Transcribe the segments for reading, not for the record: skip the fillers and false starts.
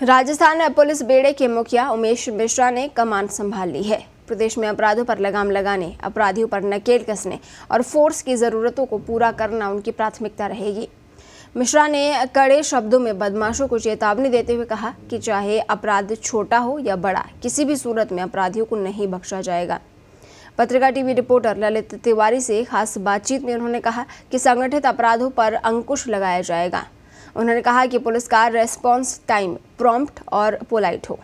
Rajasthan police बेड़े के मुखिया उमेश मिश्रा ने कमान संभाल ली है। प्रदेश में अपराधों पर लगाम लगाने, अपराधियों पर नकेल कसने और फोर्स की जरूरतों को पूरा करना उनकी प्राथमिकता रहेगी। मिश्रा ने कड़े शब्दों में बदमाशों को चेतावनी देते हुए कहा कि चाहे अपराध छोटा हो या बड़ा, किसी भी सूरत में अपराधियों को नहीं बख्शा जाएगा। पत्रिका टीवी रिपोर्टर ललित तिवारी से खास बातचीत में उन्होंने कहा कि संगठित अपराधों पर अंकुश लगाया जाएगा। उन्होंने कहा कि पुलिस का रेस्पॉन्स टाइम प्रॉम्प्ट और पोलाइट हो।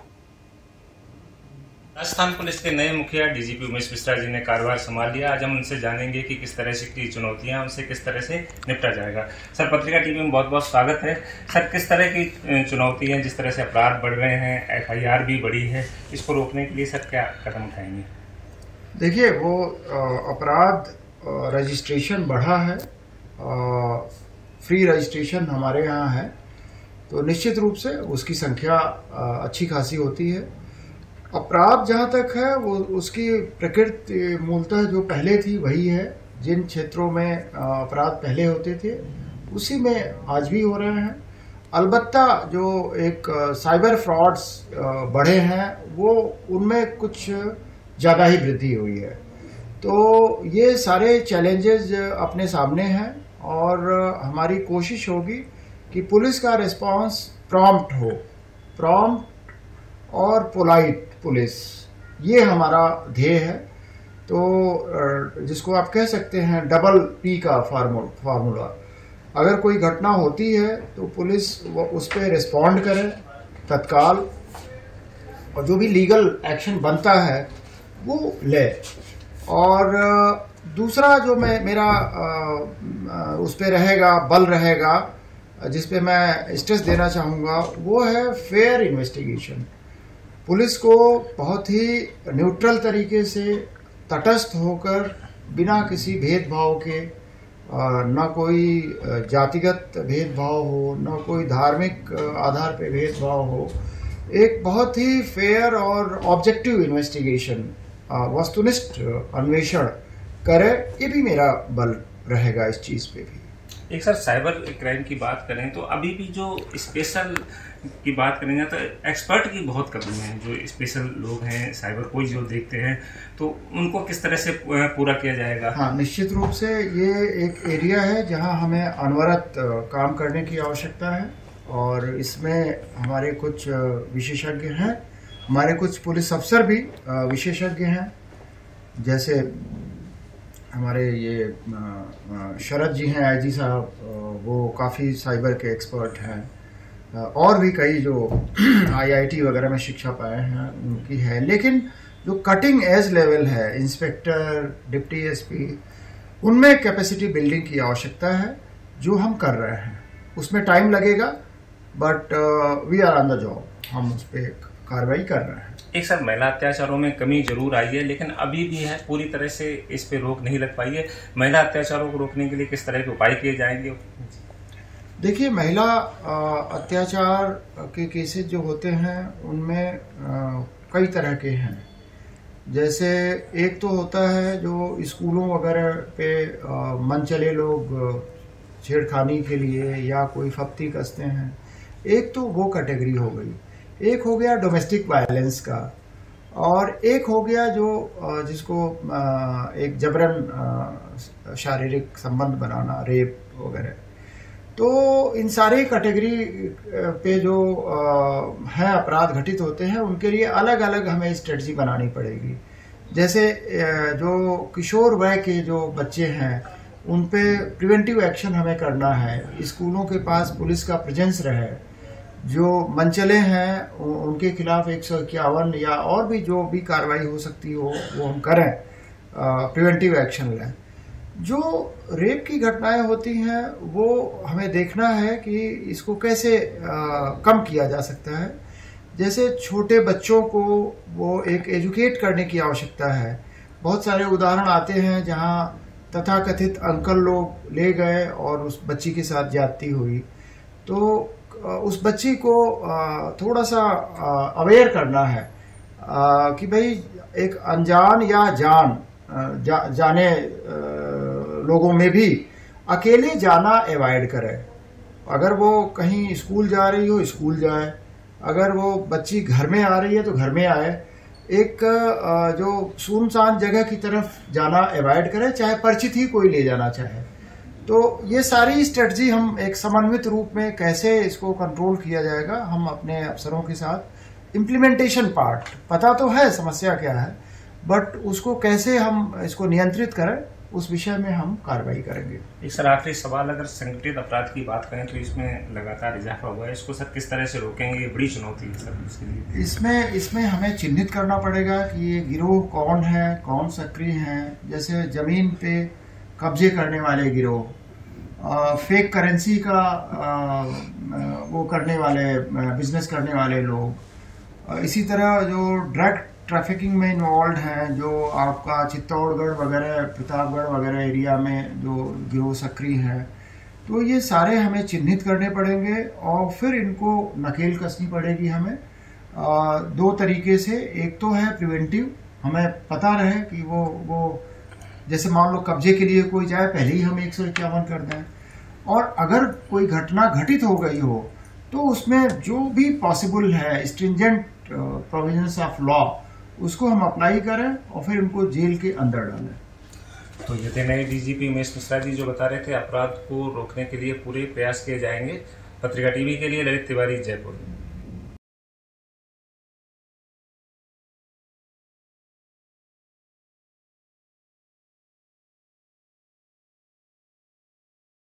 राजस्थान पुलिस के नए मुखिया डीजीपी उमेश मिश्रा जी ने कार्यभार संभाल लिया। आज हम उनसे जानेंगे कि किस तरह से की चुनौतियां, उनसे किस तरह से निपटा जाएगा। सर, पत्रिका टीवी में बहुत बहुत स्वागत है। सर, किस तरह की चुनौती है, जिस तरह से अपराध बढ़ रहे हैं, FIR भी बढ़ी है, इसको रोकने के लिए सर क्या कदम उठाएंगे? देखिए, वो अपराध रजिस्ट्रेशन बढ़ा है, फ्री रजिस्ट्रेशन हमारे यहाँ है, तो निश्चित रूप से उसकी संख्या अच्छी खासी होती है। अपराध जहाँ तक है वो उसकी प्रकृति मूलतः जो पहले थी वही है। जिन क्षेत्रों में अपराध पहले होते थे उसी में आज भी हो रहे हैं। अलबत्ता जो एक साइबर फ्रॉड्स बढ़े हैं वो उनमें कुछ ज़्यादा ही वृद्धि हुई है। तो ये सारे चैलेंजेस अपने सामने हैं और हमारी कोशिश होगी कि पुलिस का रिस्पांस प्रॉम्प्ट हो, प्रॉम्प्ट और पोलाइट पुलिस, ये हमारा ध्येय है। तो जिसको आप कह सकते हैं डबल P का फार्मूला। अगर कोई घटना होती है तो पुलिस उस पर रिस्पॉन्ड करे तत्काल और जो भी लीगल एक्शन बनता है वो ले। और दूसरा जो मेरा उस पर रहेगा, बल रहेगा, जिस पे मैं स्ट्रेस देना चाहूँगा, वो है फेयर इन्वेस्टिगेशन। पुलिस को बहुत ही न्यूट्रल तरीके से, तटस्थ होकर, बिना किसी भेदभाव के, ना कोई जातिगत भेदभाव हो, ना कोई धार्मिक आधार पे भेदभाव हो, एक बहुत ही फेयर और ऑब्जेक्टिव इन्वेस्टिगेशन, वस्तुनिष्ठ अन्वेषण करे। ये भी मेरा बल रहेगा इस चीज़ पे भी। एक सर, साइबर क्राइम की बात करें तो अभी भी जो स्पेशल की बात करेंगे तो एक्सपर्ट की बहुत कमी है। जो स्पेशल लोग हैं, साइबर को जो देखते हैं, तो उनको किस तरह से पूरा किया जाएगा? हाँ, निश्चित रूप से ये एक एरिया है जहां हमें अनवरत काम करने की आवश्यकता है और इसमें हमारे कुछ विशेषज्ञ हैं, हमारे कुछ पुलिस अफसर भी विशेषज्ञ हैं। जैसे हमारे ये शरद जी हैं, IG साहब, वो काफ़ी साइबर के एक्सपर्ट हैं। और भी कई जो IIT वगैरह में शिक्षा पाए हैं उनकी है। लेकिन जो कटिंग एज लेवल है, इंस्पेक्टर, डिप्टी SP, उनमें कैपेसिटी बिल्डिंग की आवश्यकता है, जो हम कर रहे हैं। उसमें टाइम लगेगा, but we are on the job. हम उस पर कार्रवाई कर रहे हैं। एक सर, महिला अत्याचारों में कमी जरूर आई है, लेकिन अभी भी है, पूरी तरह से इस पे रोक नहीं लग पाई है। महिला अत्याचारों को रोकने के लिए किस तरह के उपाय किए जाएंगे? देखिए, महिला अत्याचार के केसेस जो होते हैं उनमें कई तरह के हैं। जैसे एक तो होता है जो स्कूलों वगैरह पे मनचले लोग छेड़खानी के लिए या कोई फप्ती कसते हैं, एक तो वो कैटेगरी हो गई। एक हो गया डोमेस्टिक वायलेंस का, और एक हो गया जो जिसको एक जबरन शारीरिक संबंध बनाना, रेप वगैरह। तो इन सारे कैटेगरी पे जो हैं अपराध घटित होते हैं, उनके लिए अलग अलग हमें स्ट्रेटजी बनानी पड़ेगी। जैसे जो किशोर वय के जो बच्चे हैं उन पे प्रिवेंटिव एक्शन हमें करना है। स्कूलों के पास पुलिस का प्रेजेंस रहे। जो मनचले हैं उनके खिलाफ 151 या और भी जो भी कार्रवाई हो सकती हो वो हम करें, प्रिवेंटिव एक्शन लें। जो रेप की घटनाएं होती हैं वो हमें देखना है कि इसको कैसे कम किया जा सकता है। जैसे छोटे बच्चों को वो एक एजुकेट करने की आवश्यकता है। बहुत सारे उदाहरण आते हैं जहां तथाकथित अंकल लोग ले गए और उस बच्ची के साथ ज्यादती हुई, तो उस बच्ची को थोड़ा सा अवेयर करना है कि भाई एक अनजान या जाने लोगों में भी अकेले जाना अवॉइड करे। अगर वो कहीं स्कूल जा रही हो, स्कूल जाए, अगर वो बच्ची घर में आ रही है तो घर में आए, एक जो सुनसान जगह की तरफ जाना अवॉइड करे, चाहे परिचित ही कोई ले जाना चाहे। तो ये सारी स्ट्रेटजी हम एक समन्वित रूप में कैसे इसको कंट्रोल किया जाएगा, हम अपने अफसरों के साथ इम्प्लीमेंटेशन पार्ट पता तो है समस्या क्या है, बट उसको कैसे हम इसको नियंत्रित करें उस विषय में हम कार्रवाई करेंगे। एक सर आखिरी सवाल, अगर संगठित अपराध की बात करें तो इसमें लगातार इजाफा हुआ है, इसको सर किस तरह से रोकेंगे? ये बड़ी चुनौती है सर इसके लिए। इसमें हमें चिन्हित करना पड़ेगा कि ये गिरोह कौन है, कौन सक्रिय हैं। जैसे जमीन पे कब्जे करने वाले गिरोह, फेक करेंसी का वो करने वाले, बिजनेस करने वाले लोग, इसी तरह जो ड्रग ट्रैफिकिंग में इन्वॉल्व हैं, जो आपका चित्तौड़गढ़ वगैरह, प्रतापगढ़ वगैरह एरिया में जो गिरोह सक्रिय हैं, तो ये सारे हमें चिन्हित करने पड़ेंगे और फिर इनको नकेल कसनी पड़ेगी हमें दो तरीके से। एक तो है प्रिवेंटिव, हमें पता रहे कि वो जैसे मान लो कब्जे के लिए कोई जाए, पहले ही हम 151 कर दें, और अगर कोई घटना घटित हो गई हो तो उसमें जो भी पॉसिबल है स्ट्रिंजेंट प्रोविजंस ऑफ लॉ उसको हम अप्लाई करें और फिर उनको जेल के अंदर डालें। तो ये थे नए डीजीपी उमेश मिश्रा जी, जो बता रहे थे अपराध को रोकने के लिए पूरे प्रयास किए जाएंगे। पत्रिका टीवी के लिए ललित तिवारी, जयपुर।